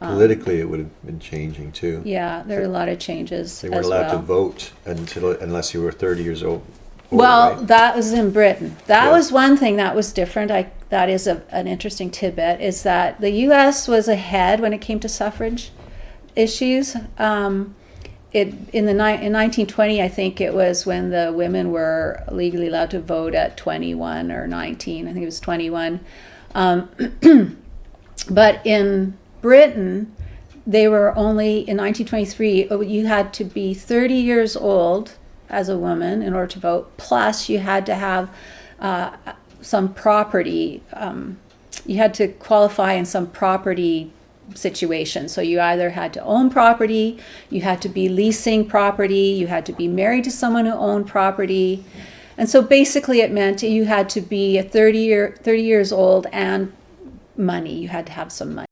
Politically, it would have been changing too. Yeah, there were a lot of changes. They weren't as allowed to well. vote unless you were 30 years old. Well, right? that was in Britain. That Yeah. was one thing that was different. That is an interesting tidbit, is that the U.S. was ahead when it came to suffrage issues. In 1920, I think it was when the women were legally allowed to vote at 21 or 19. I think it was 21. But in Britain, they were only, in 1923, you had to be 30 years old as a woman in order to vote, plus you had to have some property. You had to qualify in some property situation. So you either had to own property, you had to be leasing property, you had to be married to someone who owned property. And so basically it meant you had to be 30 years old and money. You had to have some money.